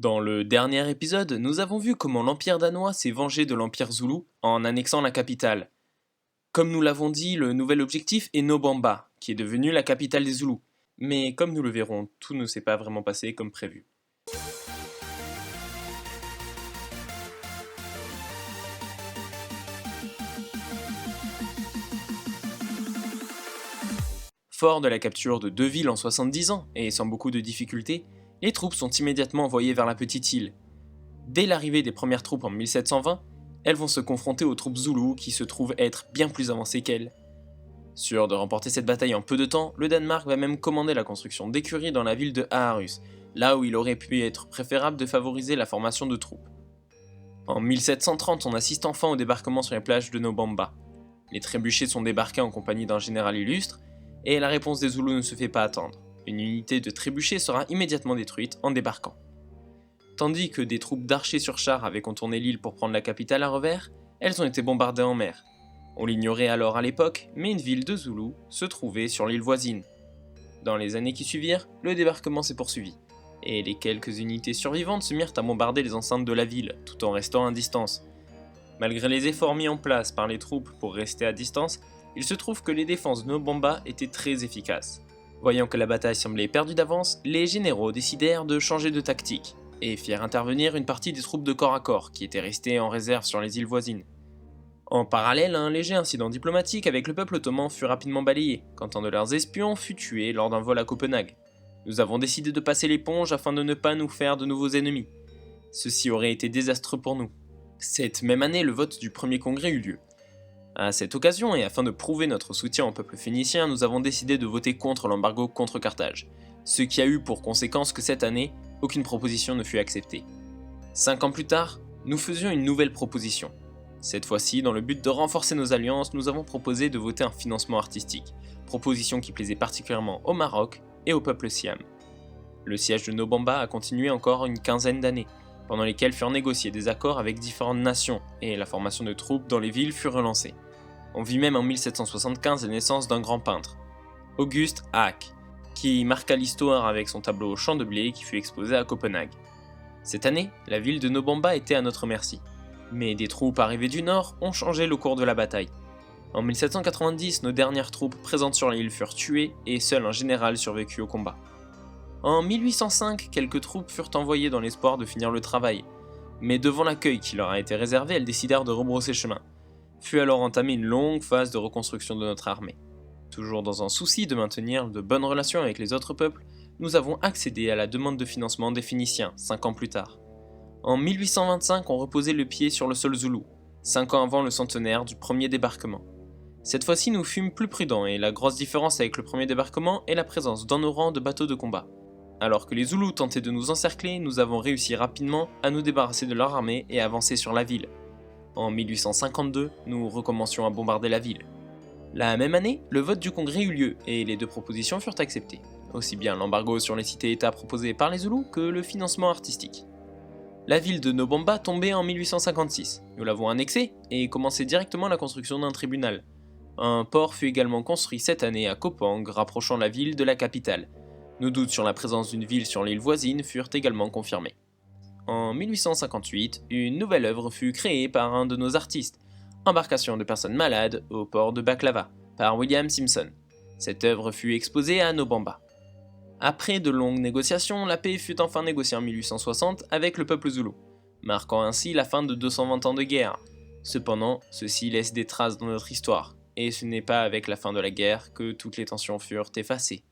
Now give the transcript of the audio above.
Dans le dernier épisode, nous avons vu comment l'Empire danois s'est vengé de l'Empire Zoulou en annexant la capitale. Comme nous l'avons dit, le nouvel objectif est Nobamba, qui est devenue la capitale des Zoulous. Mais comme nous le verrons, tout ne s'est pas vraiment passé comme prévu. Fort de la capture de deux villes en 70 ans, et sans beaucoup de difficultés, les troupes sont immédiatement envoyées vers la petite île. Dès l'arrivée des premières troupes en 1720, elles vont se confronter aux troupes zoulous qui se trouvent être bien plus avancées qu'elles. Sûr de remporter cette bataille en peu de temps, le Danemark va même commander la construction d'écuries dans la ville de Aarhus, là où il aurait pu être préférable de favoriser la formation de troupes. En 1730, on assiste enfin au débarquement sur les plages de Nobamba. Les trébuchets sont débarqués en compagnie d'un général illustre, et la réponse des Zoulous ne se fait pas attendre. Une unité de trébuchets sera immédiatement détruite en débarquant. Tandis que des troupes d'archers sur chars avaient contourné l'île pour prendre la capitale à revers, elles ont été bombardées en mer. On l'ignorait alors à l'époque, mais une ville de Zoulous se trouvait sur l'île voisine. Dans les années qui suivirent, le débarquement s'est poursuivi, et les quelques unités survivantes se mirent à bombarder les enceintes de la ville, tout en restant à distance. Malgré les efforts mis en place par les troupes pour rester à distance, il se trouve que les défenses de Nobamba étaient très efficaces. Voyant que la bataille semblait perdue d'avance, les généraux décidèrent de changer de tactique, et firent intervenir une partie des troupes de corps à corps qui étaient restées en réserve sur les îles voisines. En parallèle, un léger incident diplomatique avec le peuple ottoman fut rapidement balayé, quand un de leurs espions fut tué lors d'un vol à Copenhague. Nous avons décidé de passer l'éponge afin de ne pas nous faire de nouveaux ennemis. Ceci aurait été désastreux pour nous. Cette même année, le vote du premier congrès eut lieu. À cette occasion, et afin de prouver notre soutien au peuple phénicien, nous avons décidé de voter contre l'embargo contre Carthage, ce qui a eu pour conséquence que cette année, aucune proposition ne fut acceptée. 5 ans plus tard, nous faisions une nouvelle proposition. Cette fois-ci, dans le but de renforcer nos alliances, nous avons proposé de voter un financement artistique, proposition qui plaisait particulièrement au Maroc et au peuple siam. Le siège de Nobamba a continué encore une quinzaine d'années, pendant lesquelles furent négociés des accords avec différentes nations, et la formation de troupes dans les villes fut relancée. On vit même en 1775 la naissance d'un grand peintre, Auguste Haak, qui marqua l'histoire avec son tableau au champ de blé qui fut exposé à Copenhague. Cette année, la ville de Nobamba était à notre merci, mais des troupes arrivées du nord ont changé le cours de la bataille. En 1790, nos dernières troupes présentes sur l'île furent tuées et seul un général survécut au combat. En 1805, quelques troupes furent envoyées dans l'espoir de finir le travail, mais devant l'accueil qui leur a été réservé, elles décidèrent de rebrousser chemin. Fut alors entamée une longue phase de reconstruction de notre armée. Toujours dans un souci de maintenir de bonnes relations avec les autres peuples, nous avons accédé à la demande de financement des Phéniciens 5 ans plus tard. En 1825, on reposait le pied sur le sol zoulou, 5 ans avant le centenaire du premier débarquement. Cette fois-ci, nous fûmes plus prudents et la grosse différence avec le premier débarquement est la présence dans nos rangs de bateaux de combat. Alors que les Zoulous tentaient de nous encercler, nous avons réussi rapidement à nous débarrasser de leur armée et avancer sur la ville. En 1852, nous recommencions à bombarder la ville. La même année, le vote du congrès eut lieu et les deux propositions furent acceptées, aussi bien l'embargo sur les cités-états proposé par les Zoulous que le financement artistique. La ville de Nobamba tombait en 1856, nous l'avons annexée et commencé directement la construction d'un tribunal. Un port fut également construit cette année à Kopang, rapprochant la ville de la capitale. Nos doutes sur la présence d'une ville sur l'île voisine furent également confirmés. En 1858, une nouvelle œuvre fut créée par un de nos artistes, Embarcation de personnes malades au port de Baklava, par William Simpson. Cette œuvre fut exposée à Nobamba. Après de longues négociations, la paix fut enfin négociée en 1860 avec le peuple zoulou, marquant ainsi la fin de 220 ans de guerre. Cependant, ceci laisse des traces dans notre histoire, et ce n'est pas avec la fin de la guerre que toutes les tensions furent effacées.